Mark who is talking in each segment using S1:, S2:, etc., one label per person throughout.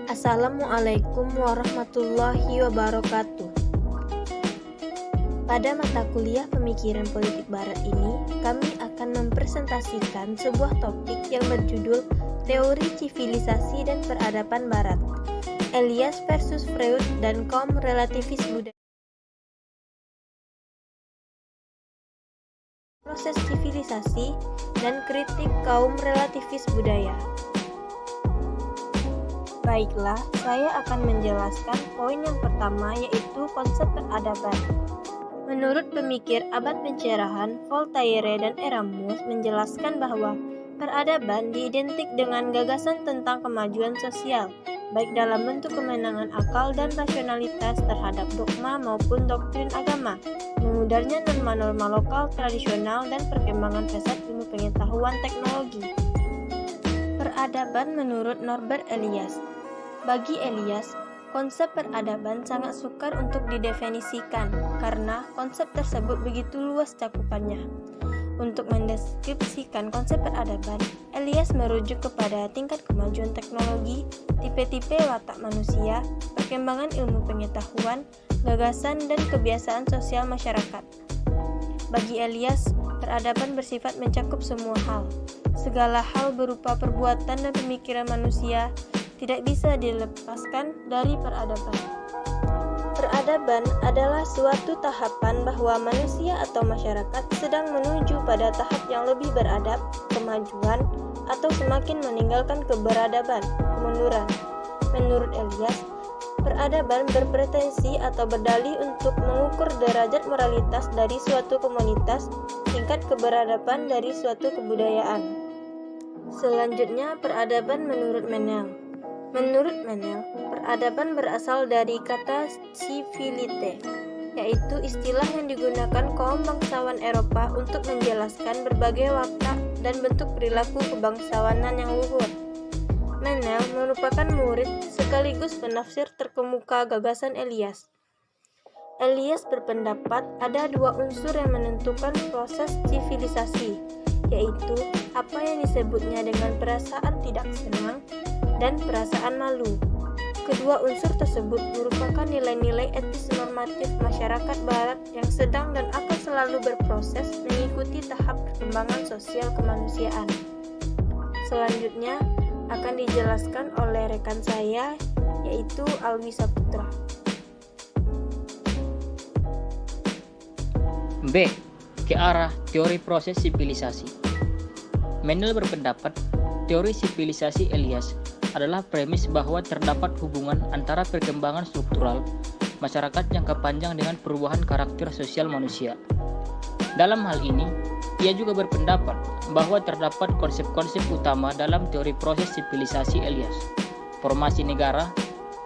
S1: Assalamualaikum warahmatullahi wabarakatuh. Pada mata kuliah Pemikiran Politik Barat ini, kami akan mempresentasikan sebuah topik yang berjudul Teori Sivilisasi dan Peradaban Barat, Elias versus Freud dan kaum relativis budaya. Proses sivilisasi dan kritik kaum relativis budaya. Baiklah, saya akan menjelaskan poin yang pertama, yaitu konsep peradaban. Menurut pemikir abad pencerahan, Voltaire dan Erasmus menjelaskan bahwa peradaban diidentik dengan gagasan tentang kemajuan sosial, baik dalam bentuk kemenangan akal dan rasionalitas terhadap dogma maupun doktrin agama, mengudarnya norma-norma lokal tradisional dan perkembangan pesat ilmu pengetahuan teknologi. Peradaban menurut Norbert Elias. Bagi Elias, konsep peradaban sangat sukar untuk didefinisikan karena konsep tersebut begitu luas cakupannya. Untuk mendeskripsikan konsep peradaban, Elias merujuk kepada tingkat kemajuan teknologi, tipe-tipe watak manusia, perkembangan ilmu pengetahuan, gagasan dan kebiasaan sosial masyarakat. Bagi Elias, peradaban bersifat mencakup semua hal. Segala hal berupa perbuatan dan pemikiran manusia tidak bisa dilepaskan dari peradaban. Peradaban adalah suatu tahapan bahwa manusia atau masyarakat sedang menuju pada tahap yang lebih beradab, kemajuan, atau semakin meninggalkan keberadaban, kemunduran. Menurut Elias, peradaban berpretensi atau berdalih untuk mengukur derajat moralitas dari suatu komunitas, tingkat keberadaban dari suatu kebudayaan. Selanjutnya, peradaban menurut Menel. Menurut Menel, peradaban berasal dari kata civilite, yaitu istilah yang digunakan kaum bangsawan Eropa untuk menjelaskan berbagai watak dan bentuk perilaku kebangsawanan yang luhur. Menel merupakan murid sekaligus penafsir terkemuka gagasan Elias. Elias berpendapat ada dua unsur yang menentukan proses sivilisasi, yaitu apa yang disebutnya dengan perasaan tidak senang dan perasaan malu. Kedua unsur tersebut merupakan nilai-nilai etis normatif masyarakat barat yang sedang dan akan selalu berproses mengikuti tahap perkembangan sosial kemanusiaan. Selanjutnya akan dijelaskan oleh rekan saya, yaitu Alwi Saputra.
S2: B. Ke arah teori proses sivilisasi. Menel berpendapat teori sivilisasi Elias adalah premis bahwa terdapat hubungan antara perkembangan struktural masyarakat jangka panjang dengan perubahan karakter sosial manusia. Dalam hal ini, ia juga berpendapat bahwa terdapat konsep-konsep utama dalam teori proses sivilisasi Elias: formasi negara,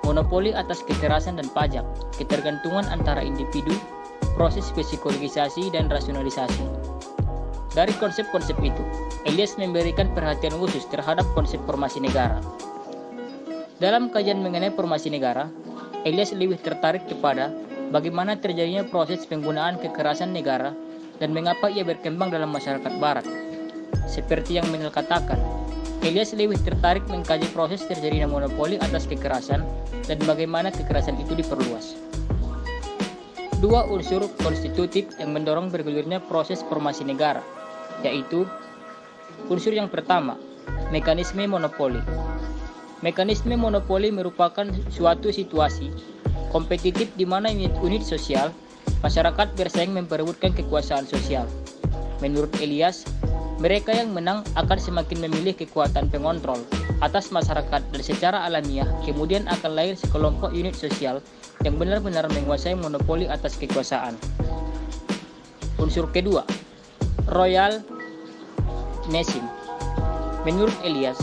S2: monopoli atas kekerasan dan pajak, ketergantungan antara individu, proses psikologisasi dan rasionalisasi. Dari konsep-konsep itu, Elias memberikan perhatian khusus terhadap konsep formasi negara. Dalam kajian mengenai formasi negara, Elias lebih tertarik kepada bagaimana terjadinya proses penggunaan kekerasan negara dan mengapa ia berkembang dalam masyarakat barat. Seperti yang Menel katakan, Elias lebih tertarik mengkaji proses terjadinya monopoli atas kekerasan dan bagaimana kekerasan itu diperluas. Dua unsur konstitutif yang mendorong bergulirnya proses formasi negara, yaitu unsur yang pertama, mekanisme monopoli. Mekanisme monopoli merupakan suatu situasi kompetitif di mana unit sosial, masyarakat bersaing memperebutkan kekuasaan sosial. Menurut Elias, mereka yang menang akan semakin memilih kekuatan pengontrol atas masyarakat dan secara alamiah kemudian akan lahir sekelompok unit sosial yang benar-benar menguasai monopoli atas kekuasaan. Unsur kedua, royal nation. Menurut Elias,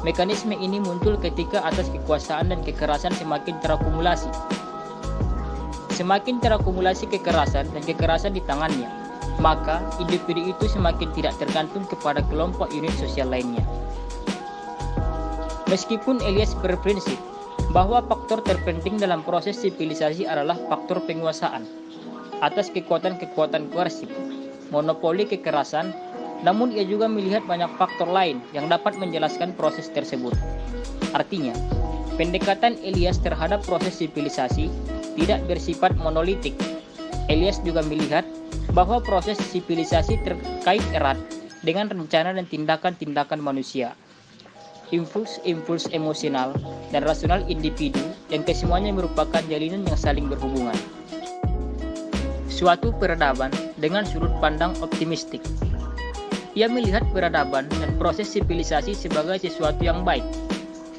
S2: mekanisme ini muncul ketika atas kekuasaan dan kekerasan semakin terakumulasi. Semakin terakumulasi kekerasan dan kekerasan di tangannya, maka individu itu semakin tidak tergantung kepada kelompok unit sosial lainnya. Meskipun Elias berprinsip bahwa faktor terpenting dalam proses sivilisasi adalah faktor penguasaan atas kekuatan-kekuatan koersif, monopoli kekerasan, namun ia juga melihat banyak faktor lain yang dapat menjelaskan proses tersebut. Artinya, pendekatan Elias terhadap proses sivilisasi tidak bersifat monolitik. Elias juga melihat bahwa proses sivilisasi terkait erat dengan rencana dan tindakan-tindakan manusia, impuls-impuls emosional dan rasional individu yang kesemuanya merupakan jalinan yang saling berhubungan. Suatu peradaban dengan sudut pandang optimistik. Ia melihat peradaban dan proses sivilisasi sebagai sesuatu yang baik,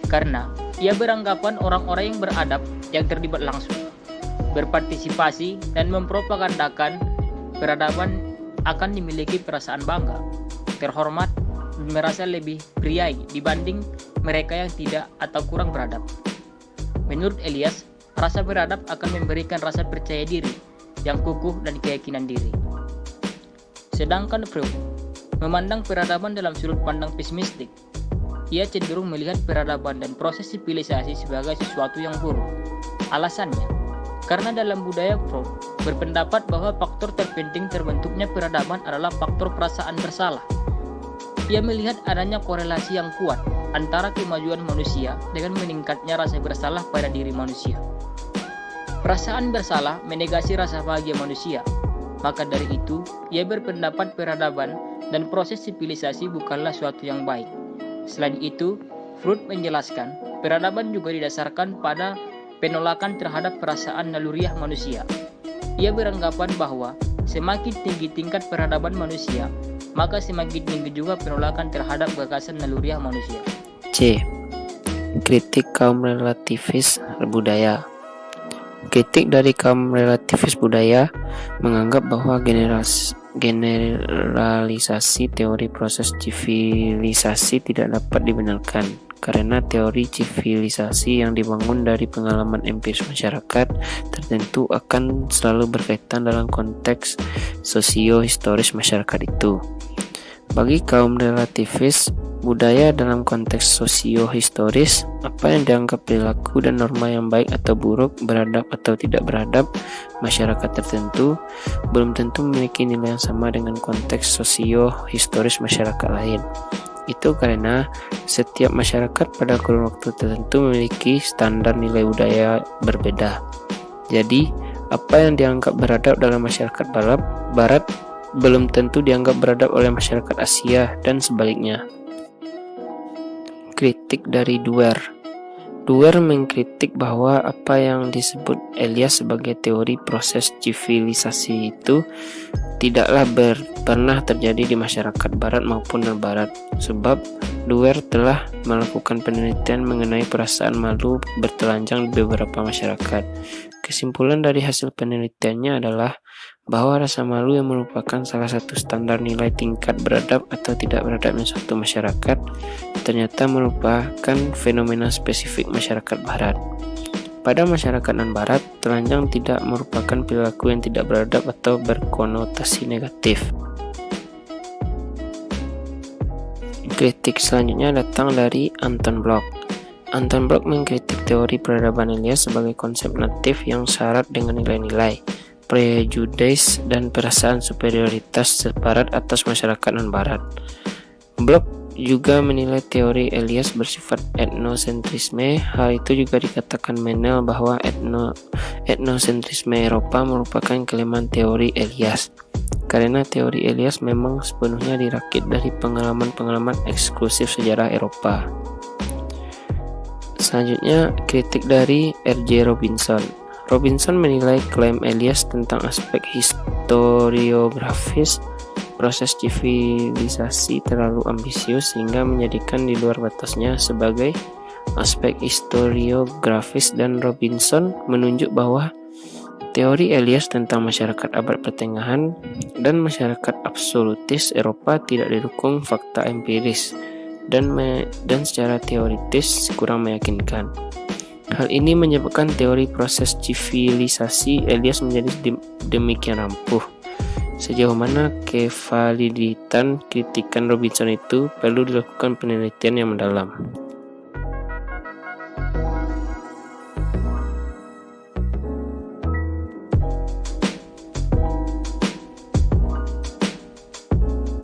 S2: karena ia beranggapan orang-orang yang beradab yang terlibat langsung, berpartisipasi dan mempropagandakan peradaban akan dimiliki perasaan bangga, terhormat, dan merasa lebih priai dibanding mereka yang tidak atau kurang beradab. Menurut Elias, rasa beradab akan memberikan rasa percaya diri yang kukuh dan keyakinan diri. Sedangkan Freud memandang peradaban dalam sudut pandang pesimistik. Ia cenderung melihat peradaban dan proses sivilisasi sebagai sesuatu yang buruk. Alasannya, karena dalam budaya Freud berpendapat bahwa faktor terpenting terbentuknya peradaban adalah faktor perasaan bersalah. Ia melihat adanya korelasi yang kuat antara kemajuan manusia dengan meningkatnya rasa bersalah pada diri manusia. Perasaan bersalah menegasi rasa bahagia manusia. Maka dari itu, ia berpendapat peradaban dan proses sivilisasi bukanlah suatu yang baik. Selain itu, Freud menjelaskan, peradaban juga didasarkan pada penolakan terhadap perasaan naluriah manusia. Ia beranggapan bahwa semakin tinggi tingkat peradaban manusia, maka semakin tinggi juga penolakan terhadap gagasan naluriah manusia.
S3: C. Kritik kaum relativis budaya. Kritik dari kaum relativis budaya menganggap bahwa generalisasi teori proses civilisasi tidak dapat dibenarkan karena teori civilisasi yang dibangun dari pengalaman empiris masyarakat tertentu akan selalu berkaitan dalam konteks sosio-historis masyarakat itu. Bagi kaum relativis budaya dalam konteks sosio-historis, apa yang dianggap perilaku dan norma yang baik atau buruk, beradab atau tidak beradab masyarakat tertentu belum tentu memiliki nilai yang sama dengan konteks sosio-historis masyarakat lain. Itu karena setiap masyarakat pada kurun waktu tertentu memiliki standar nilai budaya berbeda. Jadi, apa yang dianggap beradab dalam masyarakat barat belum tentu dianggap beradab oleh masyarakat Asia dan sebaliknya. Kritik dari Duer. Duer mengkritik bahwa apa yang disebut Elias sebagai teori proses civilisasi itu tidaklah pernah terjadi di masyarakat barat maupun non-barat, sebab Duer telah melakukan penelitian mengenai perasaan malu bertelanjang di beberapa masyarakat. Kesimpulan dari hasil penelitiannya adalah bahwa rasa malu yang merupakan salah satu standar nilai tingkat beradab atau tidak beradabnya suatu masyarakat ternyata merupakan fenomena spesifik masyarakat barat. Pada masyarakat non-barat, telanjang tidak merupakan perilaku yang tidak beradab atau berkonotasi negatif. Kritik selanjutnya datang dari Anton Bloch. Anton Bloch mengkritik teori peradaban Elias sebagai konsep natif yang syarat dengan nilai-nilai, prejudis dan perasaan superioritas barat atas masyarakat non-barat. Bloch juga menilai teori Elias bersifat etnosentrisme. Hal itu juga dikatakan Menel bahwa etnosentrisme Eropa merupakan kelemahan teori Elias, karena teori Elias memang sepenuhnya dirakit dari pengalaman-pengalaman eksklusif sejarah Eropa. Selanjutnya, kritik dari R.J. Robinson. Robinson menilai klaim Elias tentang aspek historiografis proses civilisasi terlalu ambisius sehingga menjadikan di luar batasnya sebagai aspek historiografis, dan Robinson menunjuk bahwa teori Elias tentang masyarakat abad pertengahan dan masyarakat absolutis Eropa tidak didukung fakta empiris dan secara teoritis kurang meyakinkan. Hal ini menyebabkan teori proses civilisasi Elias menjadi demikian ampuh. Sejauh mana kevaliditan kritikan Robinson itu perlu dilakukan penelitian yang mendalam.